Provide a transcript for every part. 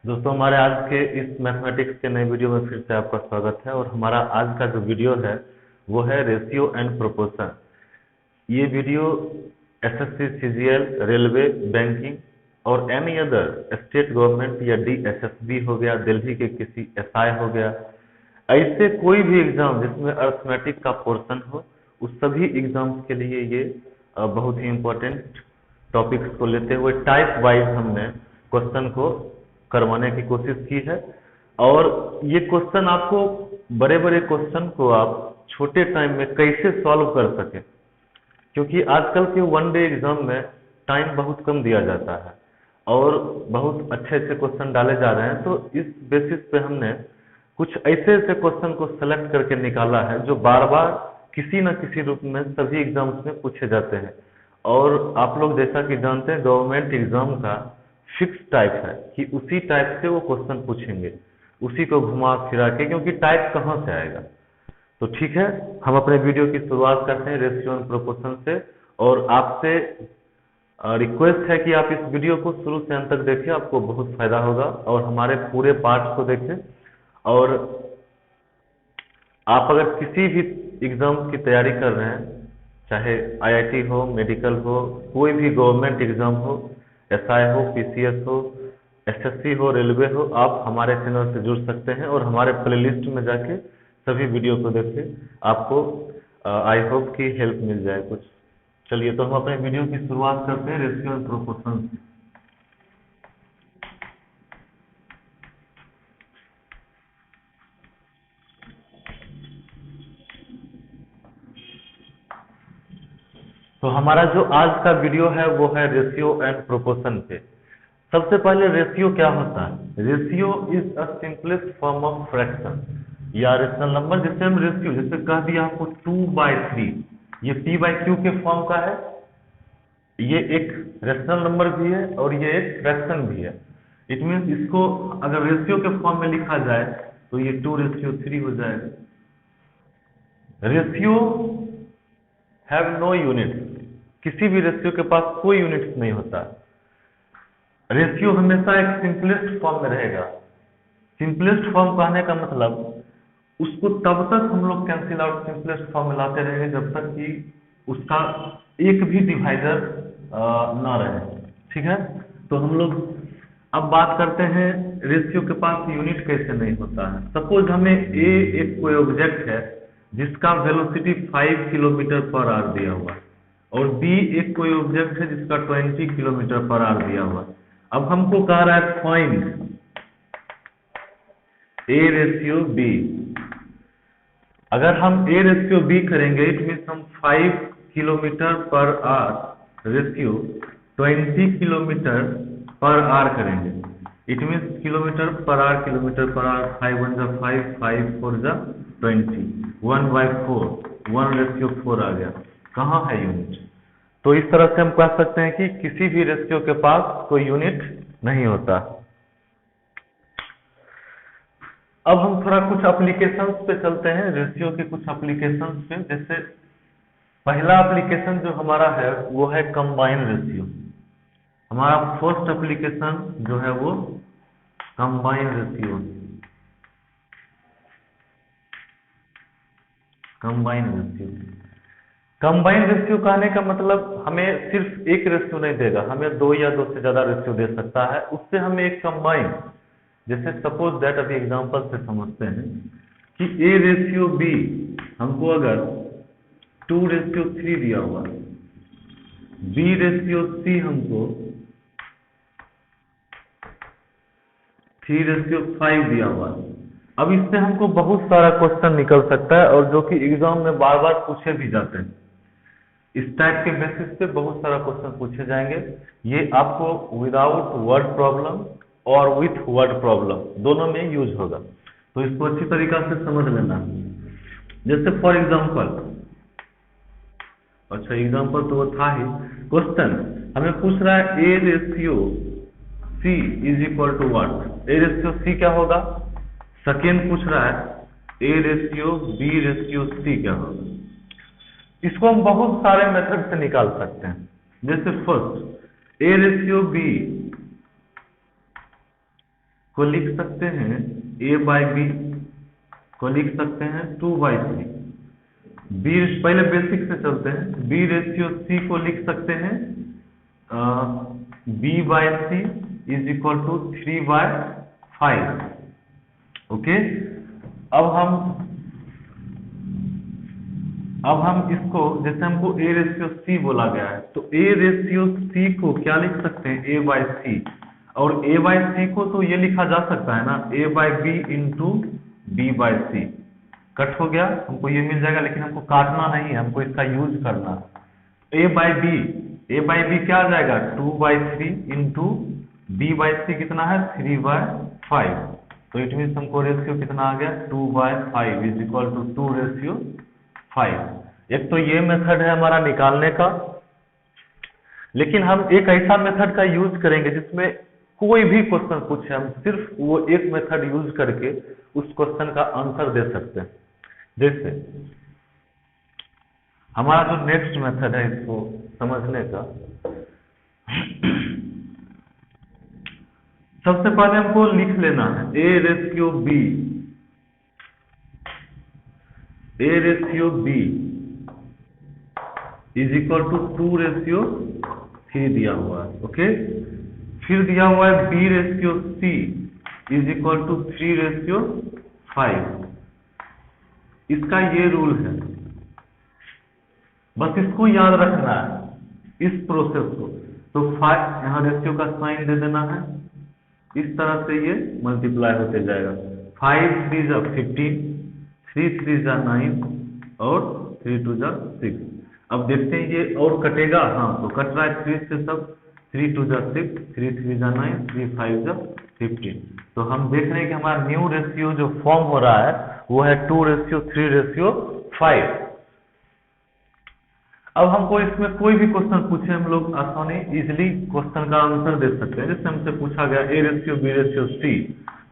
दोस्तों हमारे आज के इस मैथमेटिक्स के नए वीडियो में फिर से आपका स्वागत है। और हमारा आज का जो वीडियो है वो है रेशियो एंड प्रोपोर्शन। ये video SSC, CGL, railway, banking और एनी अदर स्टेट गवर्नमेंट या डीएसएसबी हो गया, दिल्ली के किसी एसआई हो गया, ऐसे कोई भी एग्जाम जिसमें अर्थमेटिक का पोर्शन हो, उस सभी एग्जाम्स के लिए ये बहुत ही इम्पोर्टेंट टॉपिक्स को लेते हुए टाइप वाइज हमने क्वेश्चन को करवाने की कोशिश की है। और ये क्वेश्चन आपको बड़े बड़े क्वेश्चन को आप छोटे टाइम में कैसे सॉल्व कर सके, क्योंकि आजकल के वन डे एग्जाम में टाइम बहुत कम दिया जाता है और बहुत अच्छे अच्छे क्वेश्चन डाले जा रहे हैं। तो इस बेसिस पे हमने कुछ ऐसे ऐसे क्वेश्चन को सेलेक्ट करके निकाला है जो बार बार किसी न किसी रूप में सभी एग्जाम्स में पूछे जाते हैं। और आप लोग जैसा कि जानते हैं, गवर्नमेंट एग्जाम का फिक्स टाइप है कि उसी टाइप से वो क्वेश्चन पूछेंगे, उसी को घुमा फिरा के, क्योंकि टाइप कहाँ से आएगा। तो ठीक है, हम अपने वीडियो की शुरुआत करते हैं रेशियो एंड प्रोपोर्शन से। और आपसे रिक्वेस्ट है कि आप इस वीडियो को शुरू से अंत तक देखें, आपको बहुत फायदा होगा। और हमारे पूरे पार्ट्स को देखें। और आप अगर किसी भी एग्जाम की तैयारी कर रहे हैं, चाहे आईआईटी हो, मेडिकल हो, कोई भी गवर्नमेंट एग्जाम हो, एसआई हो, पीसीएस हो, एसएससी हो, रेलवे हो, आप हमारे चैनल से जुड़ सकते हैं और हमारे प्लेलिस्ट में जाके सभी वीडियो को देखें। आपको आई होप कि हेल्प मिल जाए कुछ। चलिए, तो हम अपने वीडियो की शुरुआत करते हैं रेशियो एंड प्रोपोर्शन से। तो हमारा जो आज का वीडियो है वो है रेशियो एंड प्रोपोर्शन पे। सबसे पहले रेशियो क्या होता है? Ratio is a simplest form of fraction या रेशनल नंबर, जिसे हम रेशियो, जैसे कह दिया आपको 2/3, ये p/q के फॉर्म का है। ये एक रेशनल नंबर भी है और ये एक फ्रैक्शन भी है। इट मीन्स इसको अगर रेशियो के फॉर्म में लिखा जाए तो ये 2:3 हो जाएगा। रेशियो हैव नो यूनिट्स, किसी भी रेशियो के पास कोई यूनिट्स नहीं होता। रेशियो हमेशा एक सिंपलेस्ट फॉर्म में रहेगा। सिंपलेस्ट फॉर्म कहने का मतलब उसको तब तक हम लोग कैंसिल आउट सिंपलेस्ट फॉर्म में लाते रहेंगे जब तक कि उसका एक भी डिवाइजर ना रहे। ठीक है, तो हम लोग अब बात करते हैं रेशियो के पास यूनिट कैसे नहीं होता है। सपोज हमें ए एक कोई ऑब्जेक्ट है जिसका वेलोसिटी 5 किलोमीटर पर आवर दिया हुआ है, और बी एक कोई ऑब्जेक्ट है जिसका 20 किलोमीटर पर आवर दिया हुआ है। अब हमको कह रहा है फाइंड ए रेशियो बी। अगर हम ए रेशियो बी करेंगे, इट मीन्स हम 5 kilometre per hour ratio 20 kilometre per hour करेंगे। It means kilometre per hour, kilometre per hour, 5 1 जा 5, 5 4 जा 20, 1/4, 1/4 आ गया। कहाँ है यूनिट? तो इस तरह से हम कह सकते हैं कि किसी भी रेशियो के पास कोई यूनिट नहीं होता। अब हम थोड़ा कुछ एप्लीकेशंस पे चलते हैं, रेशियो के कुछ एप्लीकेशंस पे। जैसे पहला एप्लीकेशन जो हमारा है वो है कंबाइन रेशियो। हमारा फर्स्ट एप्लीकेशन जो है वो combine ratio. Combine ratio, combine ratio कहने का मतलब हमें सिर्फ एक रेशियो नहीं देगा, हमें 2 या 2 से ज्यादा रेशियो दे सकता है। उससे हमें एक कंबाइन, जैसे सपोज दैट, अभी एग्जांपल से समझते हैं कि ए रेशियो बी हमको अगर 2:3 दिया हुआ, बी रेशियो सी हमको 3:5 दिया हुआ। अब इससे हमको बहुत सारा क्वेश्चन निकल सकता है, और जो कि एग्जाम में बार बार पूछे भी जाते हैं। इस टाइप के बेसिस पे बहुत सारा क्वेश्चन पूछे जाएंगे। ये आपको विदाउट वर्ड प्रॉब्लम और विथ वर्ड प्रॉब्लम दोनों में यूज होगा, तो इसको अच्छी तरीका से समझ लेना। जैसे फॉर एग्जांपल, अच्छा एग्जांपल तो वो था ही, क्वेश्चन हमें पूछ रहा है A ratio C is equal to what. A ratio C क्या होगा? सेकेंड पूछ रहा है A ratio B ratio C क्या होगा। इसको हम बहुत सारे मेथड से निकाल सकते हैं। जैसे फर्स्ट, ए रेशियो बी को लिख सकते हैं a बाई बी, को लिख सकते हैं 2/3। बी, पहले बेसिक से चलते हैं। बी रेशियो सी को लिख सकते हैं b/c is equal to 3/5। Okay, अब हम इसको, जैसे हमको a रेशियो c बोला गया है, तो a रेशियो c को क्या लिख सकते हैं, a/c। और a/c को तो ये लिखा जा सकता है ना, a/b इंटू b/c। कट हो गया, हमको ये मिल जाएगा, लेकिन हमको काटना नहीं है, हमको इसका यूज करना है। a/b क्या आ जाएगा, 2/3 इंटू b/c कितना है, 3/5। तो इट मीन्स हमको रेशियो कितना आ गया, 2/5 इज इक्वल टू 2/5। एक तो ये मेथड है हमारा निकालने का, लेकिन हम एक ऐसा मेथड का यूज करेंगे जिसमें कोई भी क्वेश्चन पूछे, हम सिर्फ वो एक मेथड यूज करके उस क्वेश्चन का आंसर दे सकते हैं। जैसे हमारा जो नेक्स्ट मेथड है इसको समझने का, सबसे पहले हमको लिख लेना है a ratio b is equal to 2/3 दिया हुआ है। ओके, फिर दिया हुआ है b ratio c is equal to 3/5। इसका ये रूल है, बस इसको याद रखना है, इस प्रोसेस को। तो 5 यहाँ रेशियो का साइन दे देना है, इस तरह से ये मल्टीप्लाई होते जाएगा। 5 3 जा 15, 3 3 जा 9 और 3 2 जा 6। अब देखते हैं ये और कटेगा, हाँ तो कट रहा है 3 से सब, 3 2 जा 6, 3 3 जा 9, 3 5 जा 15। तो हम देख रहे हैं कि हमारा न्यू रेशियो जो फॉर्म हो रहा है वो है 2/3/5। अब हमको इसमें कोई भी क्वेश्चन पूछे, हम लोग आसानी इजिली क्वेश्चन का आंसर दे सकते हैं। जैसे हमसे पूछा गया a ratio b ratio c,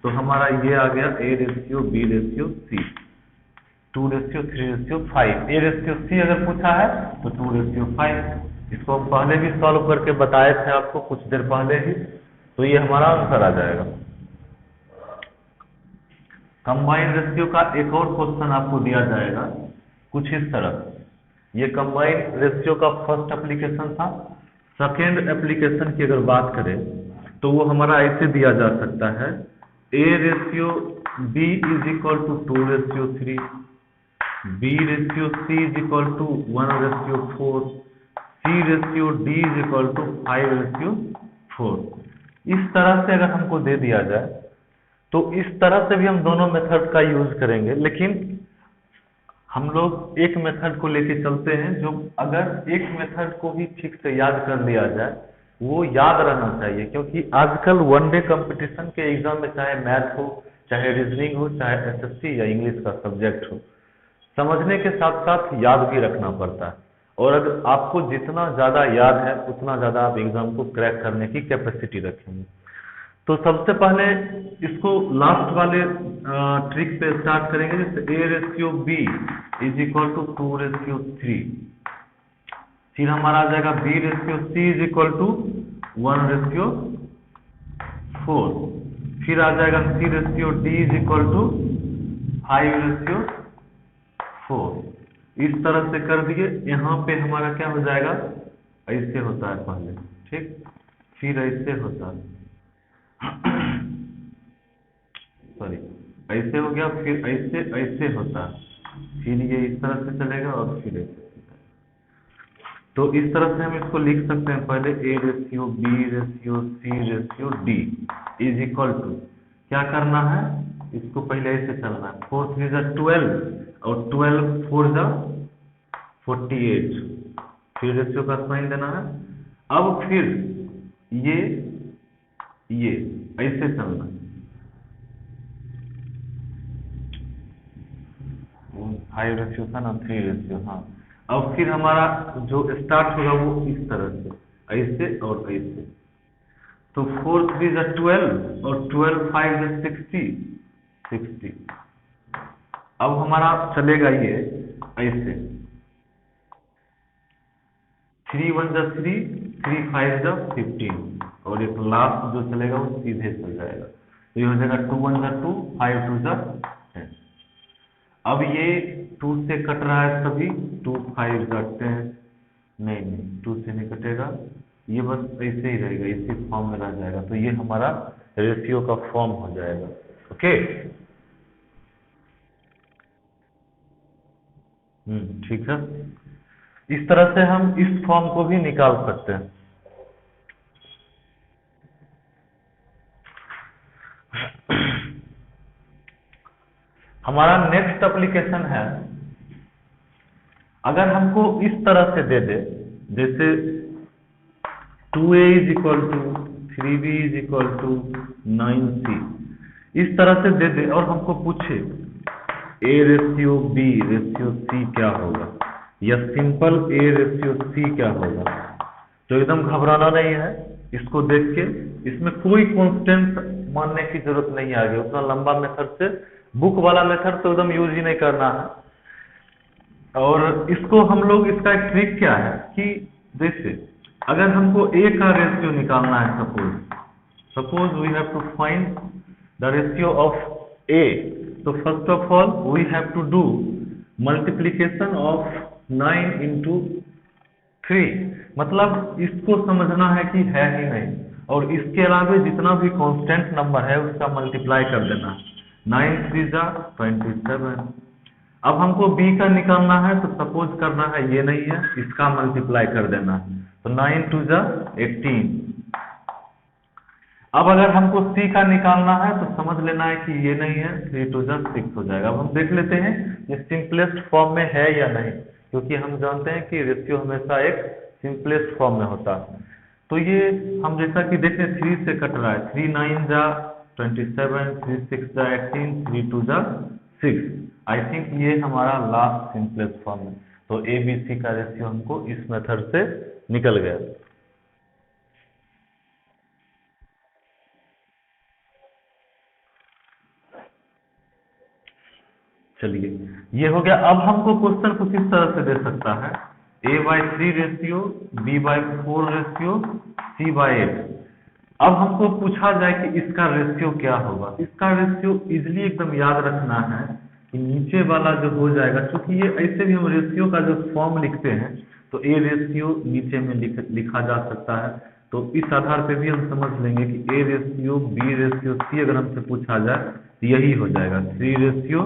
तो हमारा ये आ गया a ratio b ratio c 2/3/5। a ratio c अगर पूछा है तो 2/5। इसको हम पहले भी सॉल्व करके बताए थे आपको कुछ देर पहले ही, तो ये हमारा आंसर आ जाएगा। कंबाइंड रेशियो का एक और क्वेश्चन आपको दिया जाएगा कुछ इस तरह। ये कंबाइंड रेशियो का फर्स्ट एप्लीकेशन था। सेकेंड एप्लीकेशन की अगर बात करें तो वो हमारा ऐसे दिया जा सकता है, a ratio b is equal to 2/3, b ratio c is equal to 1/4, c ratio d is equal to 5/4। इस तरह से अगर हमको दे दिया जाए तो इस तरह से भी हम दोनों मेथड का यूज करेंगे, लेकिन हम लोग एक मेथड को लेके चलते हैं जो, अगर एक मेथड को भी ठीक से याद कर लिया जाए, वो याद रहना चाहिए। क्योंकि आजकल वनडे कंपटीशन के एग्जाम में चाहे मैथ हो, चाहे रीजनिंग हो, चाहे एसएससी या इंग्लिश का सब्जेक्ट हो, समझने के साथ साथ याद भी रखना पड़ता है। और अगर आपको जितना ज़्यादा याद है उतना ज़्यादा आप एग्जाम को क्रैक करने की कैपेसिटी रखेंगे। तो सबसे पहले इसको लास्ट वाले ट्रिक पे स्टार्ट करेंगे। जैसे a ratio b is equal to 2/3, फिर हमारा आ जाएगा b ratio c is equal to 1/4, फिर आ जाएगा c ratio d is equal to 5/4। इस तरह से कर दिए। यहाँ पे हमारा क्या हो जाएगा, ऐसे होता है पहले, ठीक, फिर ऐसे होता है, सॉरी ऐसे हो गया, फिर ऐसे ऐसे होता, फिर ये इस तरह से चलेगा और फिर ऐसे। तो इस तरह से हम इसको लिख सकते हैं, पहले a ratio b ratio c ratio d is equal to, क्या करना है, इसको पहले ऐसे चलना है, 4 3 जा 12 और 12 4 जा 48, फिर रेशियो का साइन देना है। अब फिर ये ऐसे चलना, 5 रेशियो था ना, 3 रेशियो, हाँ। अब फिर हमारा जो स्टार्ट होगा वो इस तरह से, ऐसे और ऐसे। तो 4 3 जा 12 और 12 5 जा 60। अब हमारा चलेगा ये ऐसे, 3 1 जा 3, 3 5 जा 15, और एक लास्ट जो चलेगा वो सीधे चल जाएगा। तो ये हो जाएगा 2 1 जा 2, 5 2 जा 10। अब ये 2 से कट रहा है सभी, 2 5 जा 10, नहीं 2 से नहीं कटेगा, ये बस ऐसे ही रहेगा, इसी फॉर्म में रह जाएगा। तो ये हमारा रेशियो का फॉर्म हो जाएगा। ओके, ठीक है। इस तरह से हम इस फॉर्म को भी निकाल सकते हैं। हमारा नेक्स्ट एप्लीकेशन है, अगर हमको इस तरह से दे दे, जैसे 2a is equal to 3b is equal to 9c, इस तरह से दे दे और हमको पूछे a ratio b ratio c क्या होगा, या सिंपल a रेशियो c क्या होगा, तो एकदम घबराना नहीं है। इसको देख के इसमें कोई कांस्टेंट मानने की जरूरत नहीं है, आगे उतना लंबा मेथड से, बुक वाला मेथड तो एकदम यूज ही नहीं करना है। और इसको हम लोग, इसका एक ट्रिक क्या है कि जैसे अगर हमको a का रेशियो निकालना है, suppose we have to find the ratio of a, तो first of all we have to do multiplication of 9 into 3, मतलब इसको समझना है कि है ही नहीं, और इसके अलावा जितना भी कांस्टेंट नंबर है उसका मल्टीप्लाई कर देना। 9 3 जा 27। अब हमको b का निकालना है, तो सपोज करना है ये नहीं है, इसका मल्टीप्लाई कर देना है, तो 9 2 जा 18। अब अगर हमको c का निकालना है तो समझ लेना है कि ये नहीं है, 3 2 जा 6 हो जाएगा। अब हम देख लेते हैं ये सिंपलेस्ट फॉर्म में है या नहीं, क्योंकि हम जानते हैं कि रेशियो हमेशा एक सिंपलेस्ट फॉर्म में होता है। तो ये हम जैसा कि देखें 3 से कट रहा है, 3 9 जा 27, 3 6 जा 18, 3 2 जा 6। आई थिंक ये हमारा लास्ट सिंपलेस्ट फॉर्म है। तो ए बी सी का रेशियो हमको इस मेथड से निकल गया। चलिए, ये हो गया। अब हमको क्वेश्चन कुछ इस तरह से दे सकता है, a/3 ratio, b/4 ratio, c/8। अब हमको पूछा जाए कि इसका रेशियो क्या होगा। इसका रेशियो इजिली एकदम याद रखना है कि नीचे वाला जो हो जाएगा, क्योंकि ये ऐसे भी हम रेशियो का जो फॉर्म लिखते हैं तो a रेशियो नीचे में लिखा जा सकता है। तो इस आधार पे भी हम समझ लेंगे कि a ratio, b ratio, c अगर हमसे पूछा जाए तो यही हो जाएगा, 3 ratio,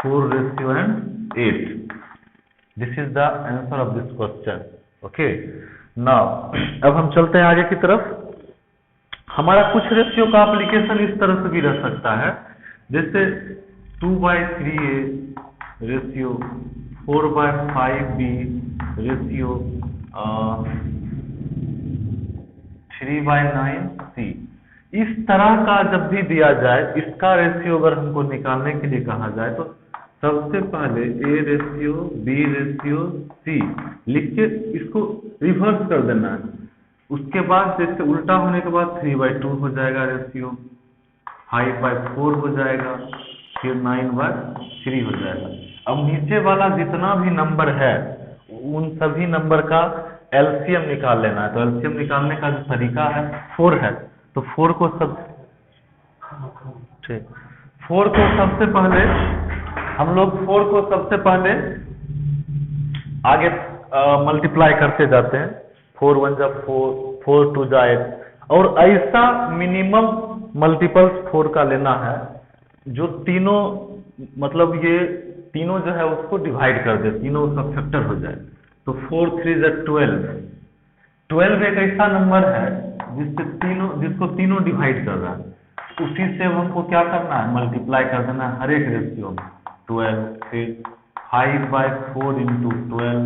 4 ratio and 8। This is the answer of this question. Okay, now अब हम चलते हैं आगे की तरफ। हमारा कुछ रेशियो का एप्लीकेशन इस तरह से भी रह सकता है, जैसे 2/3a ratio, 4/5b ratio, 3/9c। इस तरह का जब भी दिया जाए, इसका रेशियो अगर हमको निकालने के लिए कहा जाए तो सबसे पहले a ratio, b ratio, c लिख के इसको रिवर्स कर देना है। उसके बाद जैसे उल्टा होने के बाद 3/2 हो जाएगा रेशियो, 5/4 हो जाएगा, फिर 9/3 हो जाएगा। अब नीचे वाला जितना भी नंबर है उन सभी नंबर का एलसीएम निकाल लेना है। तो एलसीएम निकालने का जो तरीका है, 4 है, तो 4 को सबसे पहले हम लोग 4 को सबसे पहले आगे मल्टीप्लाई करते जाते हैं। 4 1 जा 4, 4 2 जा 8, और ऐसा मिनिमम मल्टीपल्स 4 का लेना है जो तीनों, मतलब ये तीनों जो है उसको डिवाइड कर दे, तीनों उसका फैक्टर हो जाए। तो 4 3 जा 12। 12 एक ऐसा नंबर है जिसको तीनों डिवाइड कर रहा है, उसी से हमको क्या करना है, मल्टीप्लाई कर देना है हर एक रेशियो में। 12, फिर 5/4 इंटू 12,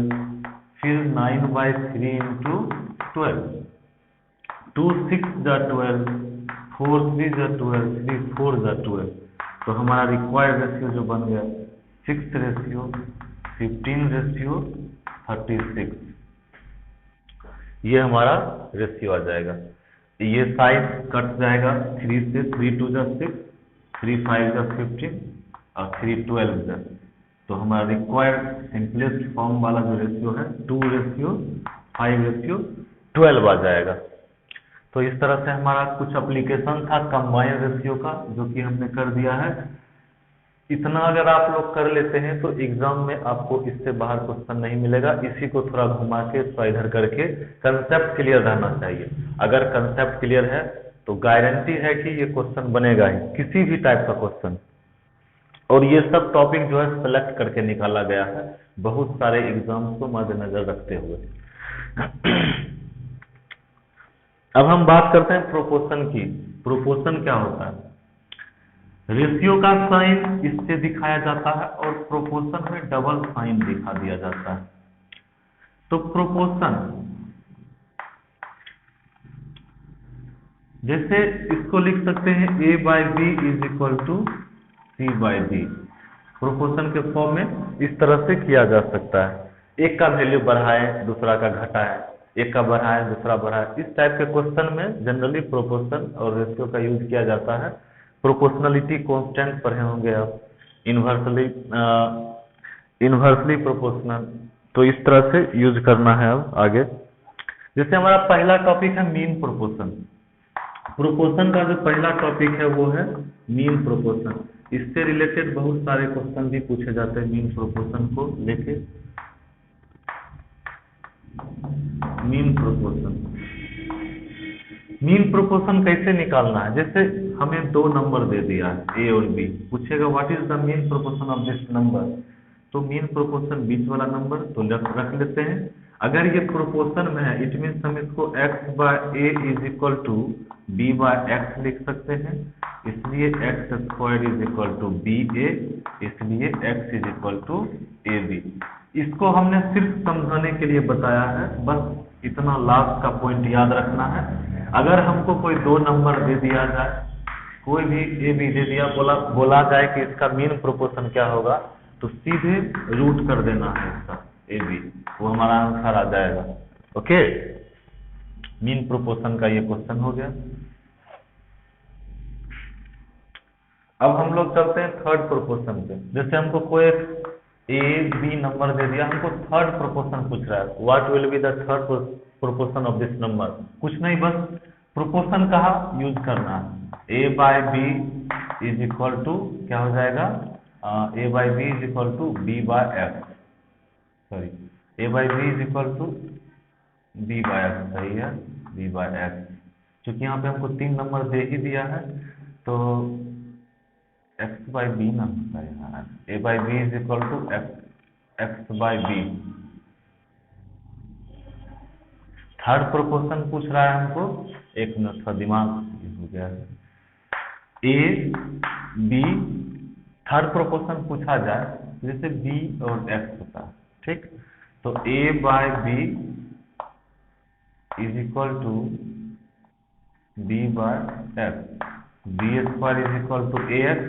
फिर 9/3 इंटू 12, 2 6 जा 12, 4 3 जा 12, 3 4 जा 12। तो हमारा रिक्वायर्ड रेशियो जो बन गया 6 रेशियो, 15 रेशियो 36। ये हमारा रेशियो आ जाएगा। ये साइड कट जाएगा 3 से, 3 2 जा 6, 3 5 जा 15 और 3 12 जा। तो हमारा रिक्वायर्ड सिंपलेस्ट फॉर्म वाला जो रेशियो है 2 रेशियो 5 रेशियो 12 आ जाएगा। तो इस तरह से हमारा कुछ एप्लीकेशन था कंबाइन रेशियो का, जो कि हमने कर दिया है। इतना अगर आप लोग कर लेते हैं तो एग्जाम में आपको इससे बाहर क्वेश्चन नहीं मिलेगा। इसी को थोड़ा घुमा के थोड़ा इधर करके कंसेप्ट क्लियर रहना चाहिए। अगर कंसेप्ट क्लियर है तो गारंटी है कि ये क्वेश्चन बनेगा ही, किसी भी टाइप का क्वेश्चन। और ये सब टॉपिक जो है सेलेक्ट करके निकाला गया है बहुत सारे एग्जाम्स को मद्देनजर रखते हुए। अब हम बात करते हैं प्रोपोर्शन की। प्रोपोर्शन क्या होता है? रेशियो का साइन इससे दिखाया जाता है और प्रोपोर्शन में डबल साइन दिखा दिया जाता है। तो प्रोपोर्शन, जैसे इसको लिख सकते हैं a by B is equal to C by D. Proportion के फॉर्म में इस तरह से किया जा सकता है। एक का वैल्यू बढ़ाएं, दूसरा का घटाएं, एक का बढ़ाएं, दूसरा बढ़ाएं। इस टाइप के क्वेश्चन में जनरली प्रोपोर्शन और रेशियो का यूज किया जाता है। प्रोपोर्शनलिटी कांस्टेंट पढ़े होंगे आप, इन्वर्सली प्रोपोर्शनल। तो इस तरह से यूज करना है अब आगे। जैसे हमारा पहला टॉपिक है मीन प्रोपोर्शन। प्रोपोर्शन का जो पहला टॉपिक है वो है मीन प्रोपोर्शन। इससे रिलेटेड बहुत सारे क्वेश्चन भी पूछे जाते हैं मीन प्रोपोर्शन को लेके। मीन प्रोपोर्शन, मीन प्रोपोर्शन कैसे निकालना है? जैसे हमें दो नंबर दे दिया है ए और बी, पूछेगा what is the mean proportion of this number. तो मीन प्रोपोर्शन बीच वाला नंबर तो रख लेते हैं। अगर ये प्रोपोर्शन में है इट मीन्स हम इसको x by A is equal to B by X लिख सकते हैं। इसलिए X square is equal to B A, इसलिए x is equal to A B. इसको हमने सिर्फ समझाने के लिए बताया है, बस इतना लास्ट का पॉइंट याद रखना है। अगर हमको कोई दो नंबर दे दिया जाए, कोई भी ए बी दे दिया, बोला जाए कि इसका मीन प्रोपोर्शन क्या होगा, तो सीधे रूट कर देना है इसका ए बी, वो हमारा आंसर आ जाएगा। ओके, मीन प्रोपोर्शन का ये क्वेश्चन हो गया। अब हम लोग चलते हैं थर्ड प्रोपोर्शन पे। जैसे हमको कोई ए बी नंबर दे दिया, हमको थर्ड प्रोपोर्शन पूछ रहा है, what will be the third proportion of this number. कुछ नहीं, बस प्रोपोर्शन कहा यूज करना है। A by B is equal to क्या हो जाएगा, A by B is equal to B by X, sorry A by B is equal to B by X, सही है, बी बाय एक्स। क्योंकि यहाँ पे हमको तीन नंबर दे ही दिया है तो एक्स बाय बी ना होता है यहाँ, A by B is equal to X by B. Third proportion पूछ रहा है हमको, एक मिनट का दिमाग हो गया है। ए बी थर्ड प्रोपोर्शन पूछा जाए जैसे बी और एक्स होता है, ठीक। तो A by B is equal to B by X, B square is equal to A X,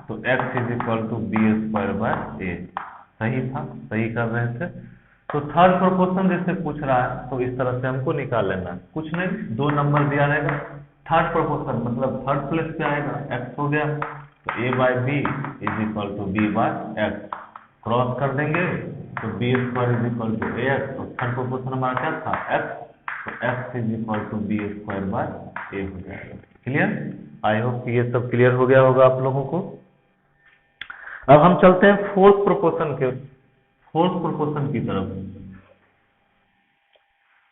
तो X is equal to B square by A. सही था, सही कर रहे थे। तो थर्ड प्रोपोर्शन जैसे पूछ रहा है तो इस तरह से हमको निकाल लेना है। कुछ नहीं, दो नंबर दिया रहेगा, थर्ड प्रोपोर्शन मतलब थर्ड प्लेस पे आएगा, एक्स हो गया, तो A by B is equal to B by X, cross कर देंगे तो B square is equal to A X, तो थर्ड प्रोपोर्शन हमारा क्या था, एक्स, तो X is equal to B square by A हो जाएगा। क्लियर? आई होप कि ये सब क्लियर हो गया होगा आप लोगों को। अब हम चलते हैं फोर्थ प्रोपोर्शन की तरफ।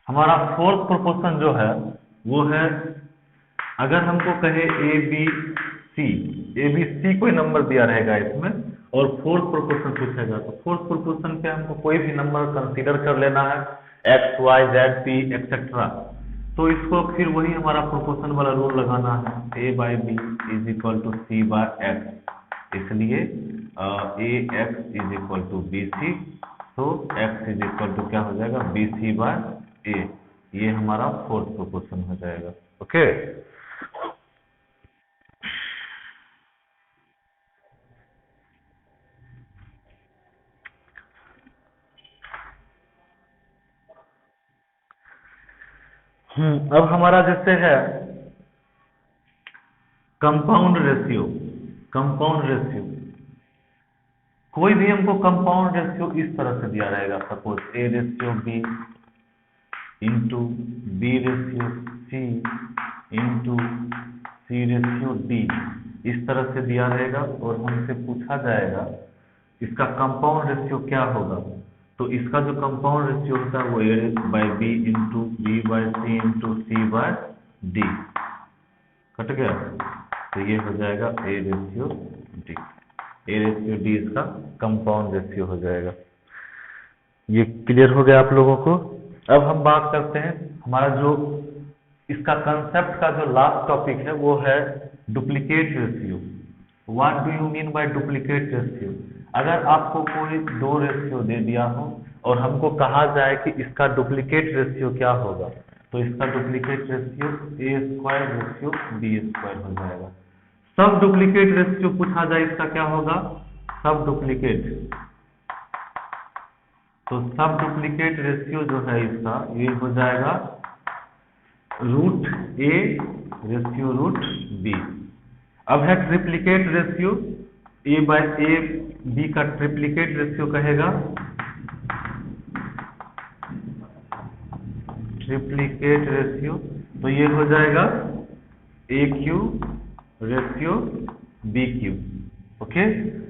हमारा फोर्थ प्रोपोर्शन जो है वो है, अगर हमको कहे ए बी सी कोई नंबर दिया रहेगा इसमें और फोर्थ प्रोपोर्शन पूछेगा, तो फोर्थ प्रोपोर्शन पे हमको कोई भी नंबर कंसीडर कर लेना है, X Y Z P etcetera. तो इसको फिर वही हमारा प्रोपोर्शन वाला रूल लगाना है, A by B is equal to C by X, इसलिए A X is equal to B C, तो एक्स इज इक्वल टू क्या हो जाएगा, बी सी बाय ए। ये हमारा फोर्थ प्रोपोर्शन हो जाएगा। ओके, अब हमारा जैसे है कंपाउंड रेशियो। कोई भी हमको कंपाउंड रेशियो इस तरह से दिया रहेगा, suppose A ratio B into B ratio C into C ratio D, इस तरह से दिया रहेगा और हमसे पूछा जाएगा इसका कंपाउंड रेशियो क्या होगा। तो इसका जो कंपाउंड रेशियो होता है वो A by B into B by C into C by D, cut गया। तो ये हो जाएगा A ratio D, A ratio D इसका कंपाउंड रेशियो हो जाएगा। ये क्लियर हो गया आप लोगों को। अब हम बात करते हैं हमारा जो इसका कंसेप्ट का जो लास्ट टॉपिक है वो है duplicate ratio. What do you mean by duplicate ratio? अगर आपको कोई दो रेशियो दे दिया हो और हमको कहा जाए कि इसका डुप्लीकेट रेशियो क्या होगा, तो इसका duplicate ratio A square ratio B square हो जाएगा। सब डुप्लीकेट रेशियो पूछा जाए इसका क्या होगा? सब डुप्लीकेट। तो सब डुप्लीकेट रेशियो जो है इसका ये हो जाएगा root A ratio root B. अब है triplicate ratio, A by A B का ट्रिप्लीकेट रेशियो कहेगा ट्रिप्लीकेट रेशियो, तो ये हो जाएगा A cube ratio B cube. Okay,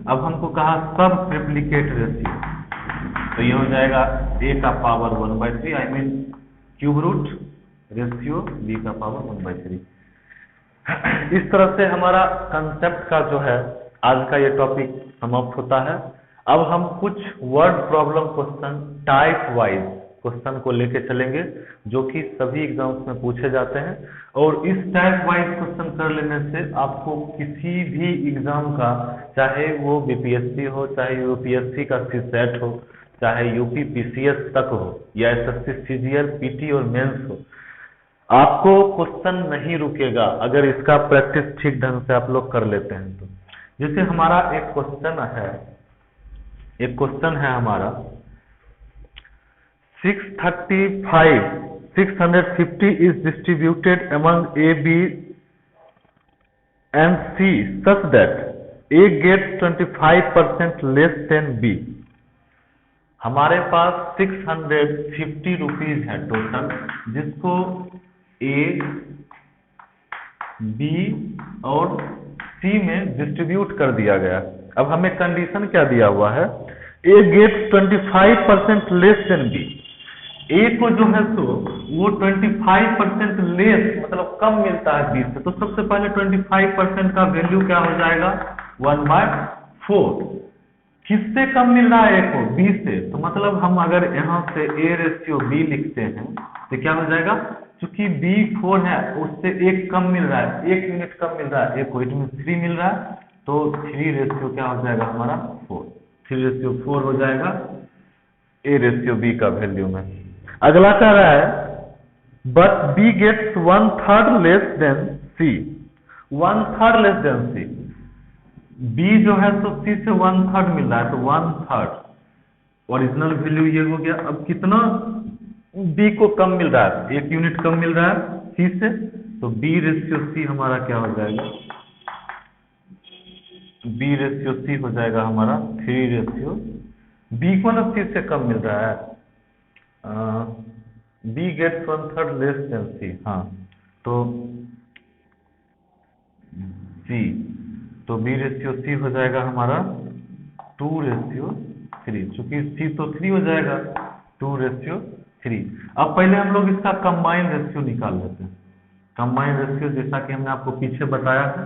अब हमको कहा सब ट्रिप्लीकेट रेशियो, तो ये हो जाएगा ए का power 1/3 I mean cube root ratio B का पावर 1/3। इस तरह से हमारा कंसेप्ट का जो है आज का ये टॉपिक समाप्त होता है। अब हम कुछ word problem question type wise question को लेके चलेंगे जो कि सभी एग्जाम्स में पूछे जाते हैं, और इस टाइप वाइज क्वेश्चन कर लेने से आपको किसी भी एग्जाम का, चाहे वो बीपीएससी हो, चाहे यूपीएससी का सीसेट हो, चाहे यूपी पीसीएस तक हो, या एसएससी सीजीएल पीटी और मेंस हो, आपको क्वेश्चन नहीं रुकेगा अगर इसका प्रैक्टिस ठीक ढंग से आप लोग कर लेते हैं तो। जैसे हमारा एक क्वेश्चन है हमारा 650 is distributed among A, B and C such that A gets 25% less than B। हमारे पास 650 रुपीज है टोटल, जिसको A, B और C में डिस्ट्रीब्यूट कर दिया गया। अब हमें कंडीशन क्या दिया हुआ है? A gets 25% less than B। A को जो है तो वो 25% लेस मतलब कम मिलता है B से, तो सबसे पहले 25% का वैल्यू क्या हो जाएगा? 1/4। किससे कम मिल रहा है A को? B से। तो मतलब हम अगर यहाँ से A रेशियो B लिखते हैं तो क्या हो जाएगा? चूंकि B 4 है उससे 1 कम मिल रहा है, 1 यूनिट कम मिल रहा है A को, इट मीन 3 मिल रहा है, तो 3 रेशियो क्या हो जाएगा हमारा? 4। 3 रेशियो 4 हो जाएगा A रेशियो B का वैल्यू में। अगला कह रहा है but B gets 1/3 less than C। 1/3 less than C, B जो है तो C से 1/3 मिल रहा है, तो 1/3 ओरिजिनल वैल्यू ये हो गया। अब कितना B को कम मिल रहा है? 1 यूनिट कम मिल रहा है C से, तो B रेशियो C हमारा क्या हो जाएगा? B रेशियो C हो जाएगा हमारा 3 रेशियो B को ना C से कम मिल रहा है, B gets 1/3 less than C। हाँ, तो C, तो B रेशियो C हो जाएगा हमारा 2 रेशियो 3, चूंकि C तो 3 हो जाएगा, 2 रेशियो 3। अब पहले हम लोग इसका कंबाइन रेशियो निकाल लेते हैं। कंबाइन रेशियो जैसा कि हमने आपको पीछे बताया है,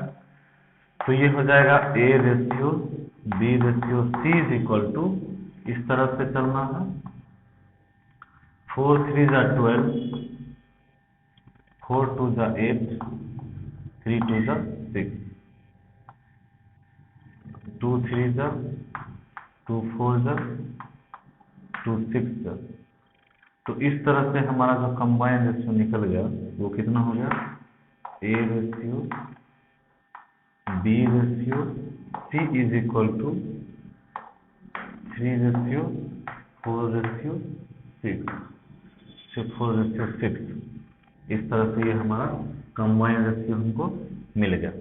तो ये हो जाएगा A ratio B ratio C is equal to, इस तरह से चलना है, 4 3 जा 12, 4 2 जा 8, 3 2 जा 6, 2 3 जा 2 4 जा 2 6 जा। तो इस तरह से हमारा जो कंबाइन रेशियो निकल गया वो कितना हो गया? A ratio B ratio C is equal to 3 ratio 4 ratio 6, 4 ratio 6। इस तरह से ये हमारा कंबाइन रेशियो हमको मिल गया।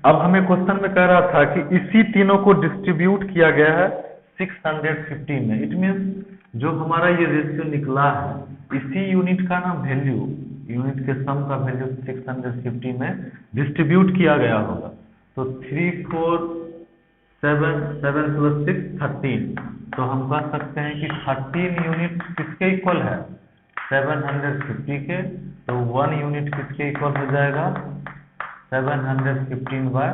अब हमें क्वेश्चन में कह रहा था कि इसी तीनों को डिस्ट्रीब्यूट किया गया है 650 में। इट मीन्स जो हमारा ये रेशियो निकला है, इसी यूनिट का ना वैल्यू, यूनिट के सम का वैल्यू 650 में डिस्ट्रीब्यूट किया गया होगा। तो 3 4 7 7 + 6 13, तो हम कह सकते हैं कि 13 यूनिट किसके इक्वल है, 750 के। तो 1 यूनिट किसके इक्वल हो जाएगा, 715 बाय,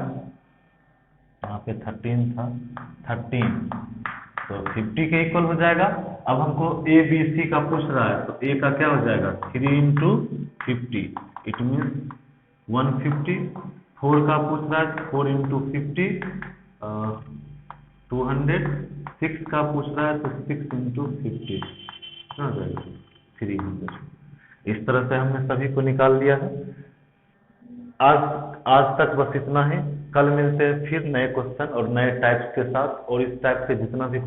यहाँ पे 13 था, 13, तो 50 के इक्वल हो जाएगा। अब हमको ए बी सी का पूछ रहा है, तो ए का क्या हो जाएगा, 3 × 50, इट मीन्स 150। 4 का पूछ रहा है, 4 × 50 200। 6 का पूछ रहा है, तो 6 × 50 क्या हो जाएगा, 300। इस तरह से हमने सभी को निकाल लिया है। आज आज तक बस इतना ही। कल मिलते हैं फिर नए क्वेश्चन और नए टाइप्स के साथ, और इस टाइप के जितना भी